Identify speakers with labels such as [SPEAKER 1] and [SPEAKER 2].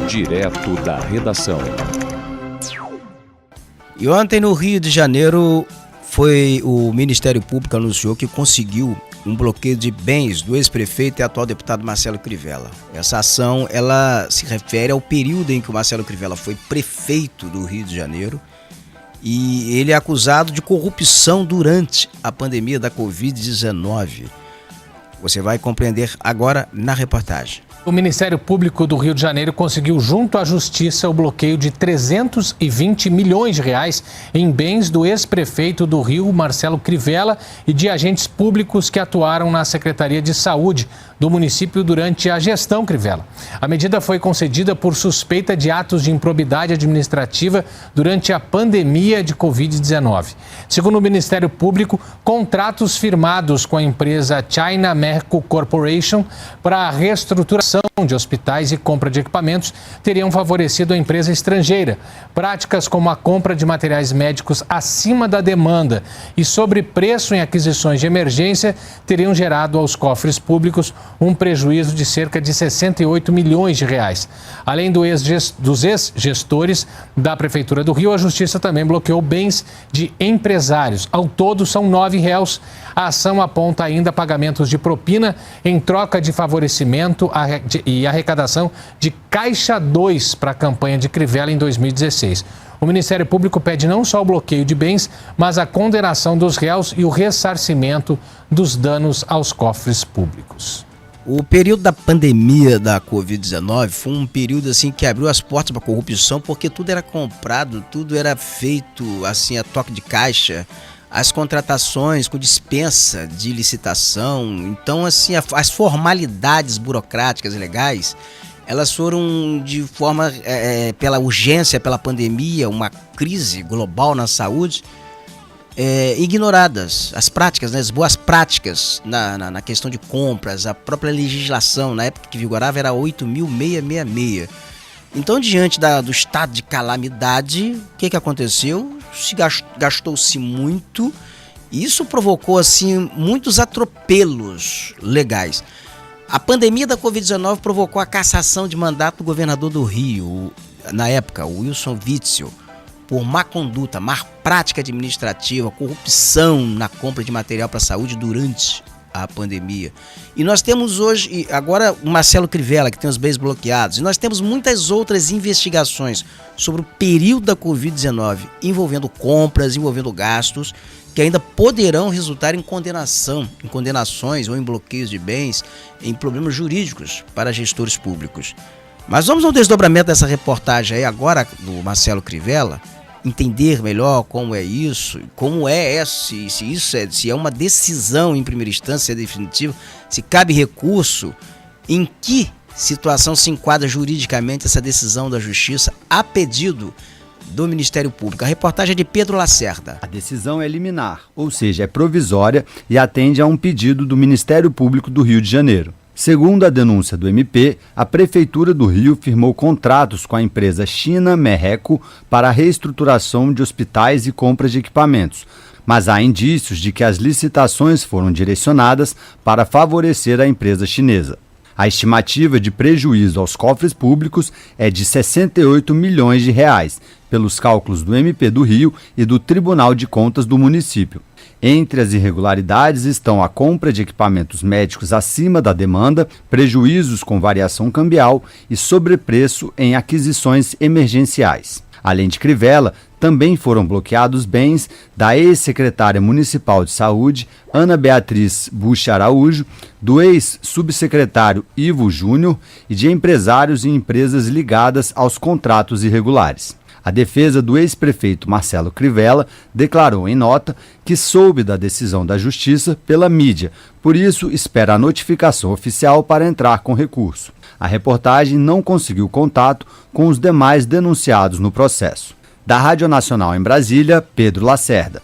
[SPEAKER 1] Direto da redação.
[SPEAKER 2] E ontem no Rio de Janeiro foi o Ministério Público anunciou que conseguiu um bloqueio de bens do ex-prefeito e atual deputado Marcelo Crivella. Essa ação ela se refere ao período em que o Marcelo Crivella foi prefeito do Rio de Janeiro e ele é acusado de corrupção durante a pandemia da Covid-19. Você vai compreender agora na reportagem.
[SPEAKER 3] O Ministério Público do Rio de Janeiro conseguiu junto à Justiça o bloqueio de 320 milhões de reais em bens do ex-prefeito do Rio, Marcelo Crivella, e de agentes públicos que atuaram na Secretaria de Saúde do município durante a gestão Crivella. A medida foi concedida por suspeita de atos de improbidade administrativa durante a pandemia de Covid-19. Segundo o Ministério Público, contratos firmados com a empresa China Merco Corporation para a reestruturação de hospitais e compra de equipamentos teriam favorecido a empresa estrangeira. Práticas como a compra de materiais médicos acima da demanda e sobrepreço em aquisições de emergência teriam gerado aos cofres públicos um prejuízo de cerca de 68 milhões de reais. Além dos ex-gestores da Prefeitura do Rio, a Justiça também bloqueou bens de empresários. Ao todo, são 9 réus. A ação aponta ainda pagamentos de propina em troca de favorecimento e arrecadação de Caixa 2 para a campanha de Crivella em 2016. O Ministério Público pede não só o bloqueio de bens, mas a condenação dos réus e o ressarcimento dos danos aos cofres públicos.
[SPEAKER 2] O período da pandemia da Covid-19 foi um período assim que abriu as portas para a corrupção, porque tudo era comprado, tudo era feito assim a toque de caixa, as contratações com dispensa de licitação. Então assim as formalidades burocráticas e legais, elas foram de forma pela urgência, pela pandemia, uma crise global na saúde, ignoradas. As práticas, né, as boas práticas na questão de compras, a própria legislação, na época que vigorava, era 8.666. Então, diante do estado de calamidade, o que aconteceu? Gastou-se muito e isso provocou assim, muitos atropelos legais. A pandemia da Covid-19 provocou a cassação de mandato do governador do Rio, na época, o Wilson Witzel, por má conduta, má prática administrativa, corrupção na compra de material para a saúde durante a pandemia. E nós temos hoje, agora o Marcelo Crivella, que tem os bens bloqueados, e nós temos muitas outras investigações sobre o período da Covid-19, envolvendo compras, envolvendo gastos, que ainda poderão resultar em condenações ou em bloqueios de bens, em problemas jurídicos para gestores públicos. Mas vamos ao desdobramento dessa reportagem aí agora do Marcelo Crivella, entender melhor como é isso, se é uma decisão em primeira instância, se é definitiva, se cabe recurso, em que situação se enquadra juridicamente essa decisão da Justiça a pedido do Ministério Público. A reportagem é de Pedro Lacerda.
[SPEAKER 4] A decisão é liminar, ou seja, é provisória e atende a um pedido do Ministério Público do Rio de Janeiro. Segundo a denúncia do MP, a Prefeitura do Rio firmou contratos com a empresa China Merco para a reestruturação de hospitais e compras de equipamentos, mas há indícios de que as licitações foram direcionadas para favorecer a empresa chinesa. A estimativa de prejuízo aos cofres públicos é de 68 milhões de reais, pelos cálculos do MP do Rio e do Tribunal de Contas do município. Entre as irregularidades estão a compra de equipamentos médicos acima da demanda, prejuízos com variação cambial e sobrepreço em aquisições emergenciais. Além de Crivella, também foram bloqueados bens da ex-secretária municipal de saúde, Ana Beatriz Bucha Araújo, do ex-subsecretário Ivo Júnior e de empresários e empresas ligadas aos contratos irregulares. A defesa do ex-prefeito Marcelo Crivella declarou em nota que soube da decisão da Justiça pela mídia, por isso espera a notificação oficial para entrar com recurso. A reportagem não conseguiu contato com os demais denunciados no processo. Da Rádio Nacional em Brasília, Pedro Lacerda.